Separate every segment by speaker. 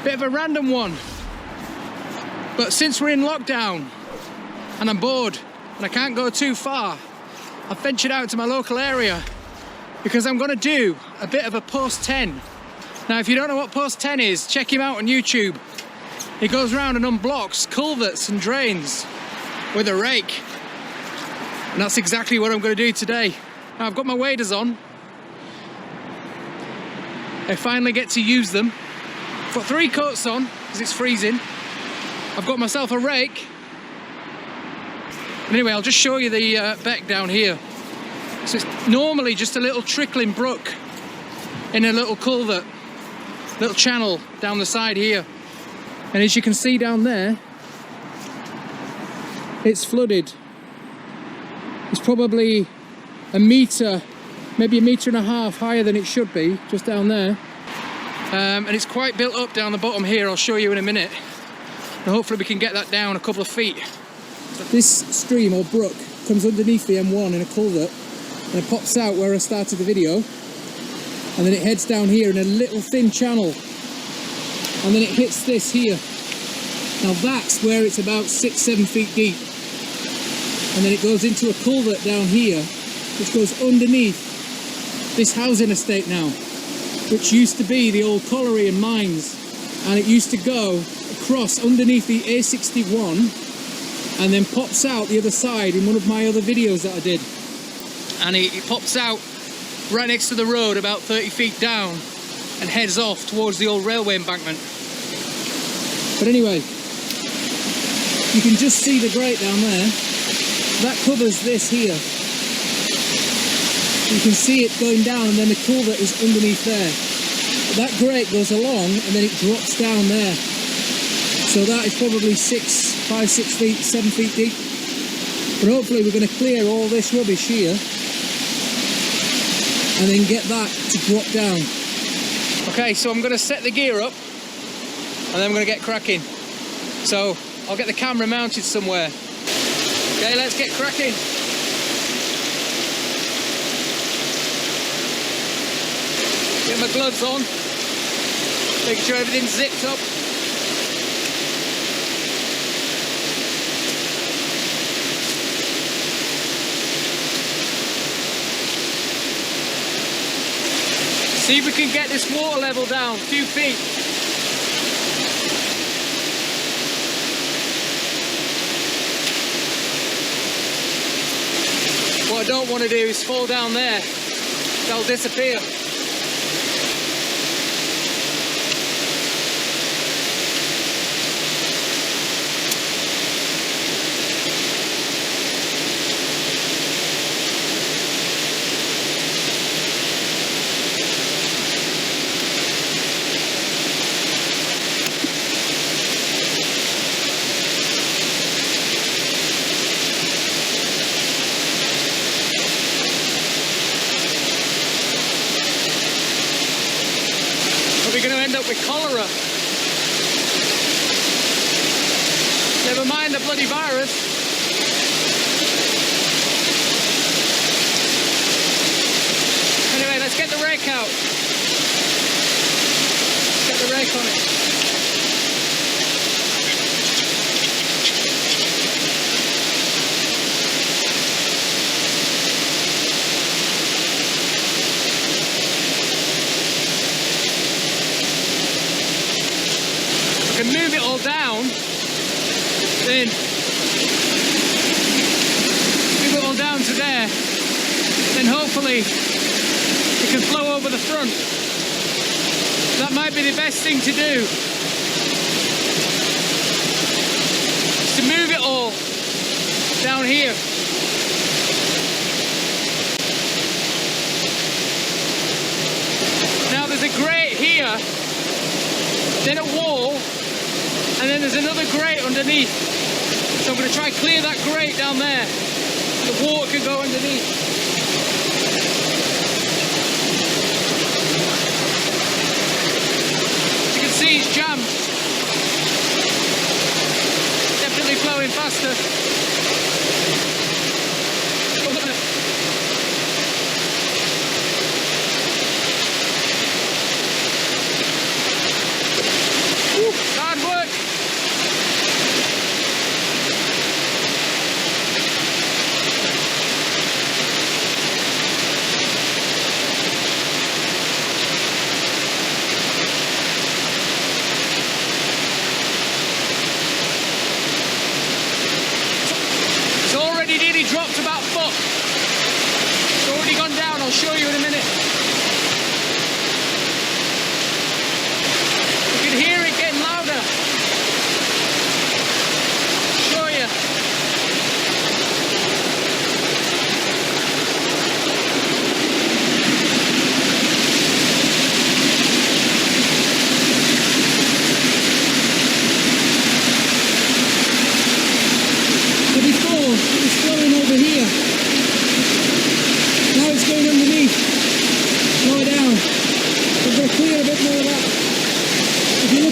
Speaker 1: Bit of a random one, but since we're in lockdown and I'm bored and I can't go too far, I've ventured out to my local area because I'm going to do a bit of a post 10. Now, if you don't know what post 10 is, check him out on YouTube. He goes around and unblocks culverts and drains with a rake. And that's exactly what I'm going to do today. Now, I've got my waders on. I finally get to use them. I've got 3 coats on because it's freezing. I've got myself a rake. Anyway, I'll just show you the beck down here. So it's normally just a little trickling brook in a little culvert, little channel down the side here. And as you can see down there, it's flooded. It's probably a metre, maybe 1.5 meters higher than it should be, just down there. And it's quite built up down the bottom here. I'll show you in a minute. And hopefully we can get that down a couple of feet. This stream or brook comes underneath the M1 in a culvert and it pops out where I started the video, and then it heads down here in a little thin channel, and then it hits this here. Now that's where it's about 6-7 feet deep, and then it goes into a culvert down here which goes underneath this housing estate now, which used to be the old colliery and mines, and it used to go across underneath the A61 and then pops out the other side in one of my other videos that I did. And it pops out right next to the road about 30 feet down and heads off towards the old railway embankment. But anyway, you can just see the grate down there. That covers this here. You can see it going down, and then the culvert is underneath there. That grate goes along and then it drops down there. So that is probably 5, 6 feet, 7 feet deep. But hopefully we're going to clear all this rubbish here and then get that to drop down. Okay, so I'm going to set the gear up and then I'm going to get cracking. So I'll get the camera mounted somewhere. Okay, let's get cracking. Get my gloves on, making sure everything's zipped up. See if we can get this water level down a few feet. What I don't want to do is fall down there. They'll disappear. With cholera. Never mind the bloody virus. Anyway, let's get the rake out. Get the rake on it. Can move it all down, then move it all down to there, then hopefully it can flow over the front. That might be the best thing to do, is to move it all down here. Now there's a grate here, then a wall, and then there's another grate underneath. So I'm going to try and clear that grate down there. The water can go underneath. As you can see, it's jammed. Definitely flowing faster. Woo!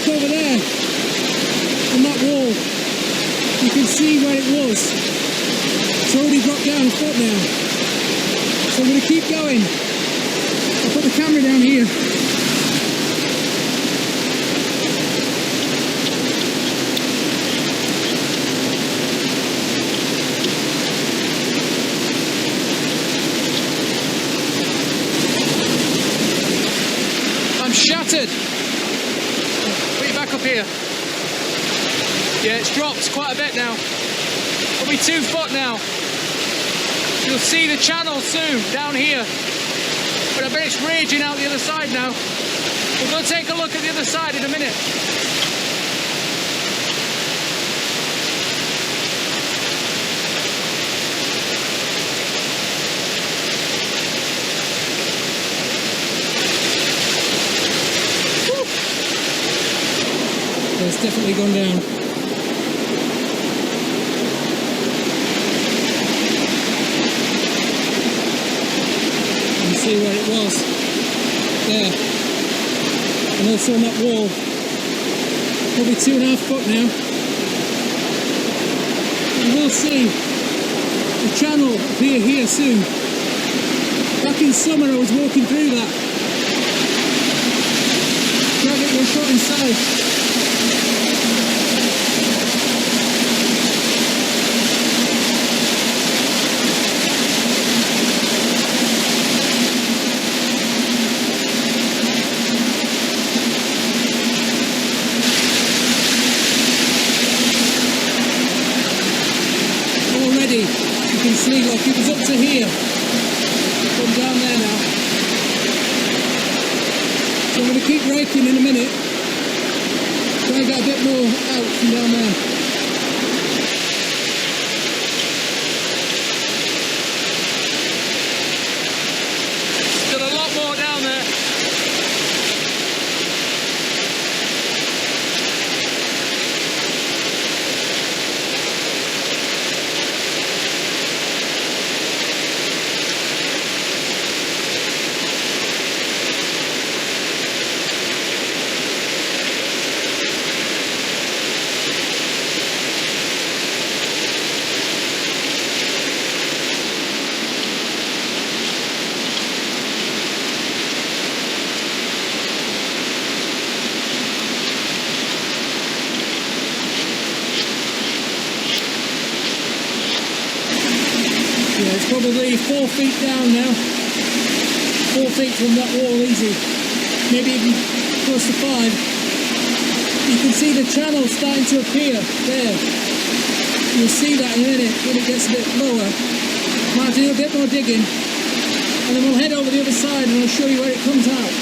Speaker 1: look over there on that wall, you can see where it was. It's already dropped down a foot now. So I'm going to keep going. I'll put the camera down here. Shattered. Put you back up here. Yeah, it's dropped quite a bit now. Probably 2 foot now. You'll see the channel soon down here. But I bet it's raging out the other side now. We'll go take a look at the other side in a minute. It's definitely gone down. You can see where it was. There. And also on that wall. Probably 2.5 foot now. You will see the channel appear here soon. Back in summer I was walking through that. Try to get your shot inside. You can see, look, it was up to here. Come down there now. So I'm going to keep raking in a minute. Try and get a bit more out from down there. Still a lot more down there. Yeah, it's probably 4 feet down now. 4 feet from that wall, easy. Maybe even close to 5. You can see the channel starting to appear there. You'll see that in a minute when it gets a bit lower. Might have to do a bit more digging. And then we'll head over the other side and I'll show you where it comes out.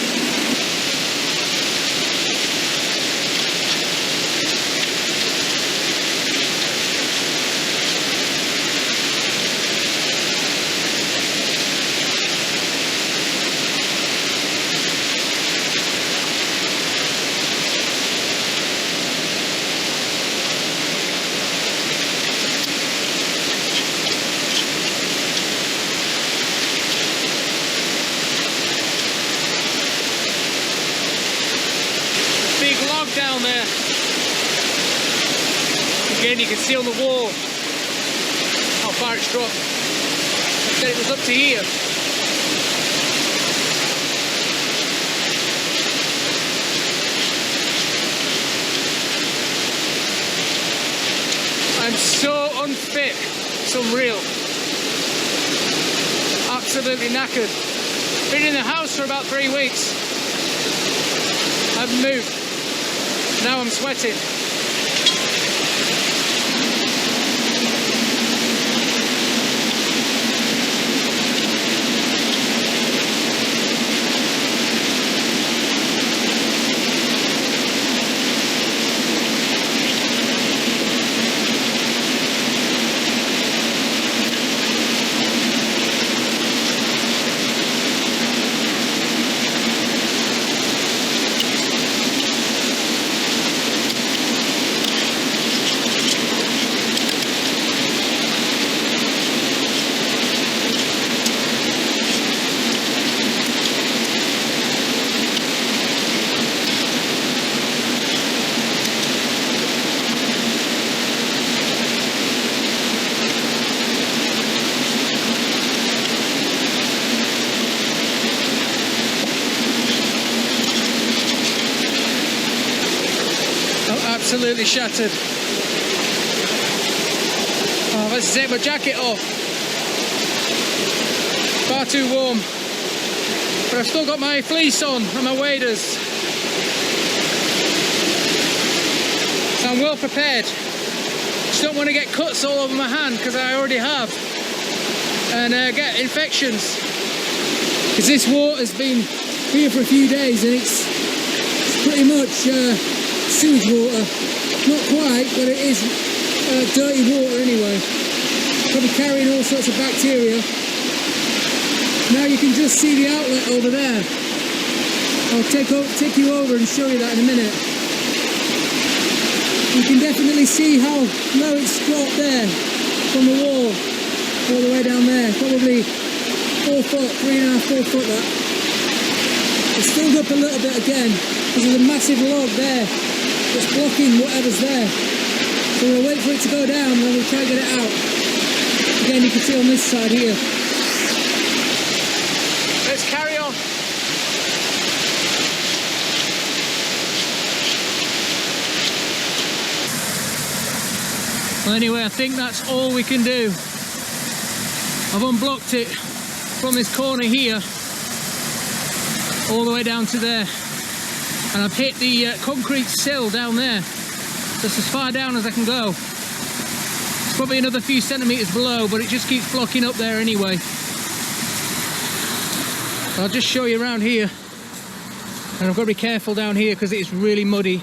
Speaker 1: Down there. Again, you can see on the wall how far it's dropped. I said it was up to here. I'm so unfit. It's unreal. Absolutely knackered. Been in the house for about 3 weeks. I haven't moved. Now I'm sweating. absolutely shattered. Oh, let's take my jacket off. Far too warm. But I've still got my fleece on and my waders. So I'm well prepared. Just don't want to get cuts all over my hand, because I already have. And get infections. Because this water's been here for a few days and it's pretty much sewage water. Not quite, but it is dirty water anyway. Probably carrying all sorts of bacteria. Now you can just see the outlet over there. I'll take you over and show you that in a minute. You can definitely see how low it's dropped there from the wall all the way down there. Probably 4 foot, 3.5, 4 foot that. It's filled up a little bit again because there's a massive log there that's blocking whatever's there. So we'll wait for it to go down and then we'll try to get it out. Again, you can see on this side here. Let's carry on. Well, anyway, I think that's all we can do. I've unblocked it from this corner here all the way down to there, and I've hit the concrete sill down there. That's as far down as I can go. It's probably another few centimeters below, but it just keeps blocking up there anyway. I'll just show you around here, and I've got to be careful down here because it's really muddy.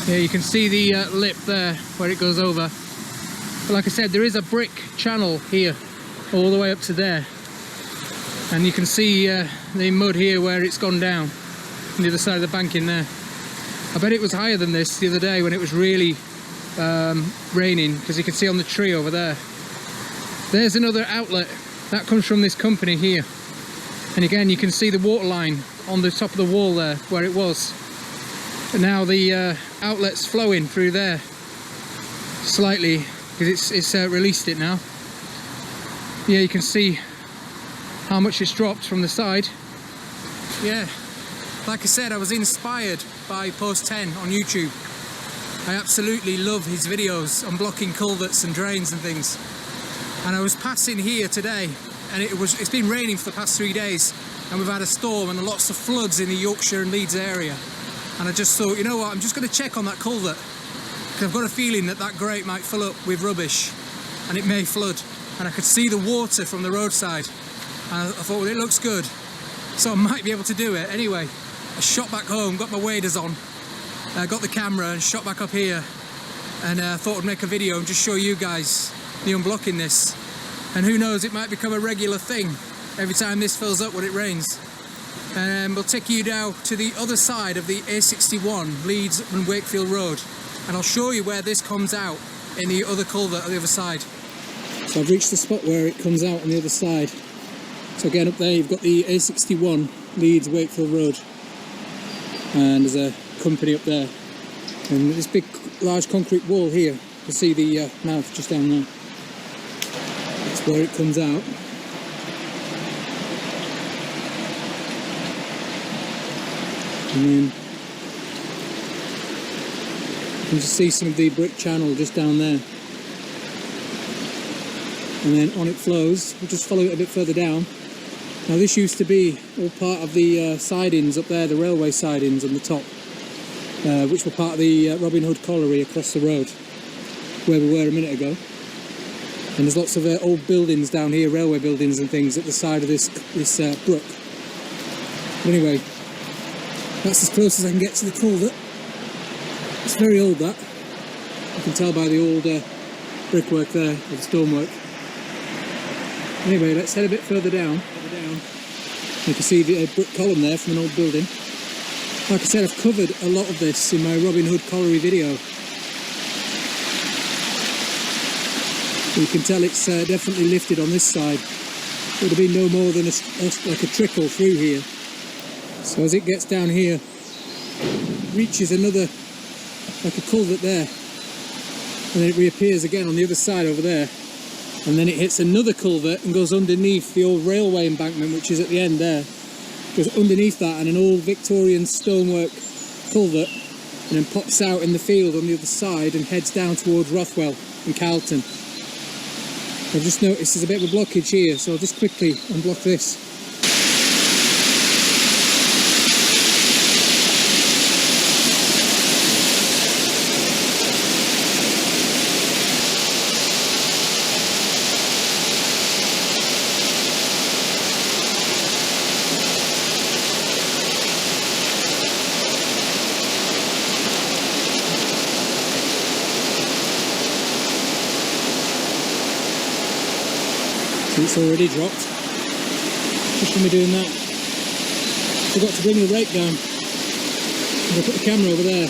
Speaker 1: Yeah, you can see the lip there where it goes over. But like I said, there is a brick channel here all the way up to there, and you can see the mud here where it's gone down on the other side of the bank in there. I bet it was higher than this the other day when it was really raining, because you can see on the tree over there. There's another outlet that comes from this company here, and again you can see the water line on the top of the wall there where it was, and now the outlet's flowing through there slightly because it's released it now. Yeah, you can see how much it's dropped from the side. Yeah, like I said, I was inspired by Post 10 on YouTube. I absolutely love his videos on blocking culverts and drains and things. And I was passing here today, and it's been raining for the past 3 days, and we've had a storm and lots of floods in the Yorkshire and Leeds area. And I just thought, you know what, I'm just going to check on that culvert, because I've got a feeling that that grate might fill up with rubbish and it may flood. And I could see the water from the roadside, and I thought, well, it looks good, so I might be able to do it. Anyway, I shot back home, got my waders on, got the camera and shot back up here, and thought I'd make a video and just show you guys the unblocking this. And who knows, it might become a regular thing every time this fills up when it rains. And we'll take you now to the other side of the A61 Leeds and Wakefield Road, and I'll show you where this comes out in the other culvert on the other side. So I've reached the spot where it comes out on the other side. So again, up there you've got the A61 Leeds Wakefield Road, and there's a company up there, and this big large concrete wall here. You can see the mouth just down there. That's where it comes out. And then you can just see some of the brick channel just down there. And then on it flows. We'll just follow it a bit further down. Now this used to be all part of the sidings up there, the railway sidings on the top, which were part of the Robin Hood colliery across the road, where we were a minute ago. And there's lots of old buildings down here, railway buildings and things at the side of this brook. But anyway, that's as close as I can get to the culvert. It's very old, that. You can tell by the old brickwork there, or the stonework. Anyway, let's head a bit further down. You can see the brick column there from an old building. Like I said, I've covered a lot of this in my Robin Hood colliery video. You can tell it's definitely lifted on this side. Would have been no more than like a trickle through here. So as it gets down here, reaches another, like a culvert there, and then it reappears again on the other side over there, and then it hits another culvert and goes underneath the old railway embankment, which is at the end there. Goes underneath that, and an old Victorian stonework Culvert and then pops out in the field on the other side and heads down towards Rothwell and Carlton. I've just noticed there's a bit of a blockage here, so I'll just quickly unblock this. It's already dropped. Just when we're doing that, forgot to bring the rake down. I'm going to put the camera over there.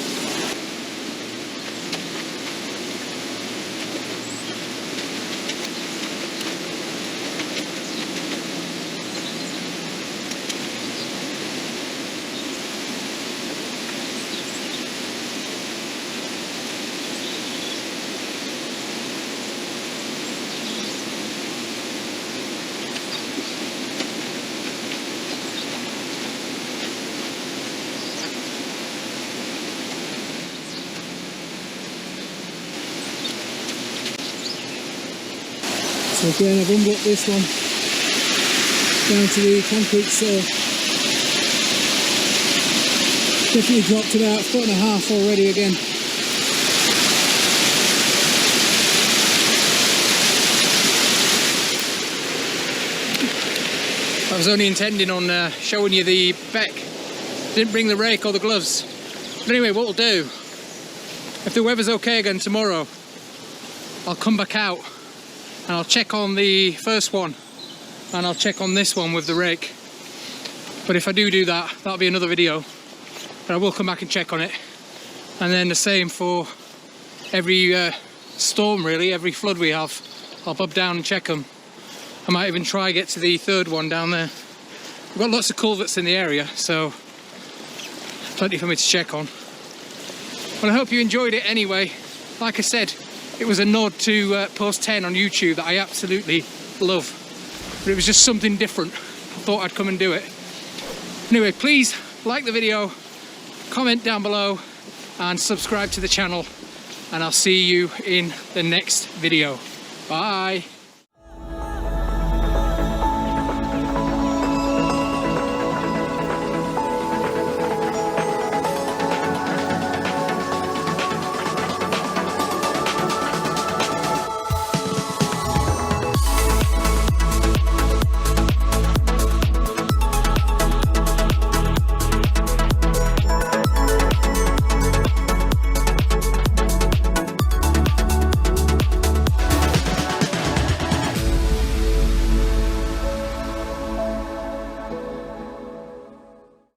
Speaker 1: So again, I've unblocked this one down to the concrete saw. Definitely dropped about 1.5 foot already again. I was only intending on showing you the beck. Didn't bring the rake or the gloves. But anyway, what we'll do, if the weather's okay again tomorrow, I'll come back out and I'll check on the first one and I'll check on this one with the rake. But if I do that, that'll be another video. But I will come back and check on it. And then the same for every storm really, every flood we have. I'll bob down and check them. I might even try get to the third one down there. We've got lots of culverts in the area, so plenty for me to check on. Well, I hope you enjoyed it anyway. Like I said, it was a nod to Post 10 on YouTube that I absolutely love. But it was just something different. I thought I'd come and do it. Anyway, please like the video, comment down below and subscribe to the channel. And I'll see you in the next video. Bye.